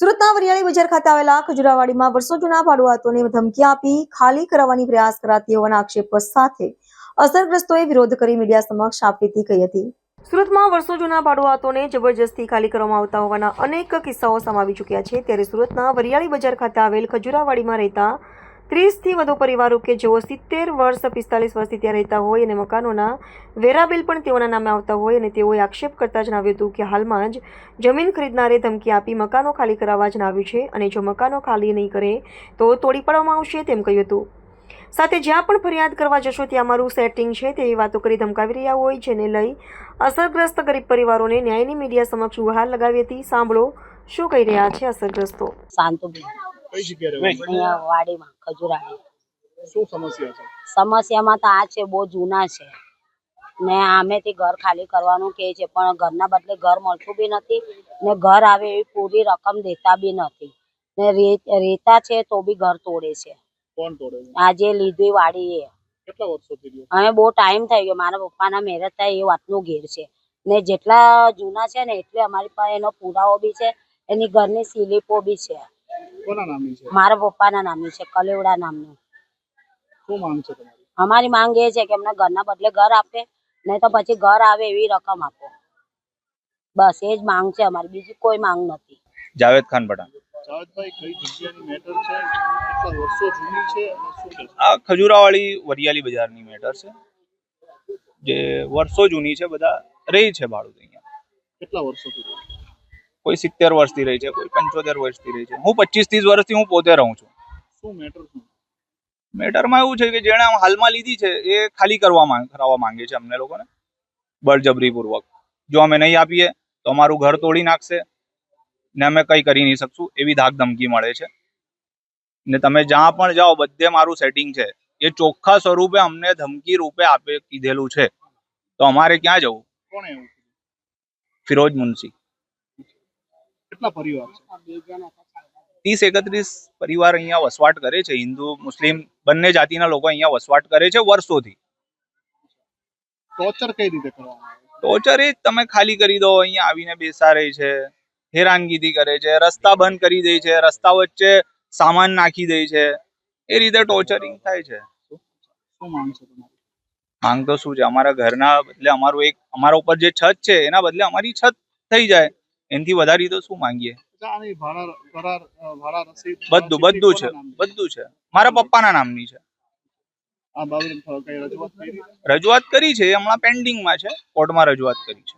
સુરતના વરિયાળી બજાર ખાતે આવેલા ખજુરાવાડીમાં વર્ષો જૂના ભાડુઆતોને ધમકી આપી ખાલી કરાવવાની પ્રયાસ કરાતી હોવાના આક્ષેપ સાથે અસરગ્રસ્તોએ વિરોધ કરી મીડિયા સમક્ષ આપવીતી કહી હતી। સુરતમાં વર્ષો જૂના ભાડુઆતોને જબરજસ્તી ખાલી કરવામાં આવતા હોવાના અનેક કિસ્સાઓ સામે આવી ચૂક્યા છે। ત્યારે સુરતના વરિયાળી બજાર ખાતે આવેલ ખજુરાવાડીમાં રહેતા 30 થી વધુ પરિવારો કે જેઓ 70 વર્ષ 45 વર્ષથી ત્યાં રહેતા હોય અને મકાનોના વેરા બિલ પણ તેઓના નામે આવતા હોય અને તેઓએ આક્ષેપ કરતા જણાવ્યું હતું કે હાલમાં જ જમીન ખરીદનારે ધમકી આપી મકાનો ખાલી કરાવવા જણાવ્યું છે અને જો મકાનો ખાલી નહીં કરે તો તોડી પાડવામાં આવશે તેમ કહ્યું હતું। સાથે જ્યાં પણ ફરિયાદ કરવા જશો ત્યાં અમારું સેટિંગ છે તેવી વાતો કરી ધમકાવી રહ્યા હોય, જેને લઈ અસરગ્રસ્ત ગરીબ પરિવારોને ન્યાયની મીડિયા સમક્ષ ગુહાર લગાવી હતી। સાંભળો શું કહી રહ્યા છે અસરગ્રસ્તો। કઈ જગ્યાએ અહીંયા વાડીમાં ખજુરાડી શું સમસ્યા છે? સમસ્યામાં તો આ છે, બહુ જૂના છે ને આમેથી ઘર ખાલી કરવાનું કહે છે, પણ ઘરના બદલે ઘર મળતું બી નથી ને ઘર આવે એવી પૂરી રકમ દેતા બી નથી ને રેતા છે તો બી ઘર તોડે છે। કોણ તોડે છે? આજે લીધી વાડી એ કેટલા વર્ષોથી રહ્યો? હવે બહુ ટાઈમ થઈ ગયો, મારા પપ્પાના મેરેજ થાય એ વાતનું ઘેર છે ને જેટલા જૂના છે ને એટલે અમારી પાસે એનો પુરાવો બી છે, એની ઘરની સ્લીપો બી છે। કોના નામની છે? મારા પપ્પાના નામની છે, કલેવડા નામનું। શું માંગ છે તમારી? અમારી માંગ એ છે કે એમને ઘરના બદલે ઘર આપે, નહીં તો પછી ઘર આવે એવી રકમ આપો, બસ એ જ માંગ છે અમારી, બીજી કોઈ માંગ નથી। જાવેદ ખાન પઠાણ। જાવેદભાઈ, કઈ જગ્યાની મેટર છે? કેટલા વર્ષો જૂની છે અને શું છે? આ ખજુરાવાડી વરિયાળી બજારની મેટર છે, જે વર્ષો જૂની છે। બધા રહી છે ભાડું અહીંયા। કેટલા વર્ષોથી રહ્યો? કોઈ 70 વર્ષથી રહી છે, કોઈ 75 વર્ષથી રહી છે। હું 25-30 વર્ષથી હું પોતે રહું છું। શું મેટર શું? મેટરમાં એવું છે કે જેણે હાલમાં લીધી છે એ ખાલી કરાવવા માંગે છે અમને લોકોને બળજબરીપૂર્વક। જો અમે નહીં આપીએ તો અમારું ઘર તોડી નાખશે ને અમે કંઈ કરી નહીં શકશું એવી ધાક ધમકી મળે છે। ને તમે જ્યાં પણ જાઓ બધે મારું સેટિંગ છે, એ ચોખ્ખા સ્વરૂપે અમને ધમકી રૂપે કીધેલું છે, તો અમારે ક્યાં જવું? કોણે એવું કીધું? ફિરોજ મુનશી। કેટલા પરિવાર છે? 30-31 પરિવાર અહીંયા વસવાટ કરે છે। હિન્દુ મુસ્લિમ બંને જાતિના લોકો અહીંયા વસવાટ કરે છે વર્ષોથી। ટોર્ચર કઈ રીતે કરવામાં આવે? ટોર્ચર એ જ, તમે ખાલી કરી દો, અહીંયા આવીને બેસાડે છે, હેરાનગીરી કરે છે, રસ્તા બંધ કરી દે છે, રસ્તા વચ્ચે સામાન નાખી દે છે, એ રીતે ટોર્ચરિંગ થાય છે। શું માંગ છે તમારી? માંગ તો શું છે, અમારા ઘરના બદલે અમારા ઉપર જે છત છે એના બદલે અમારી છત થઈ જાય, એનાથી વધારે તો શું માંગીએ? આની ભાડા રસીદ બધું છે મારા પપ્પાના નામની છે। આ બાબતે કઈ રજૂઆત કરી? રજૂઆત કરી છે, હમણાં પેન્ડિંગમાં છે, કોર્ટમાં રજૂઆત કરી છે।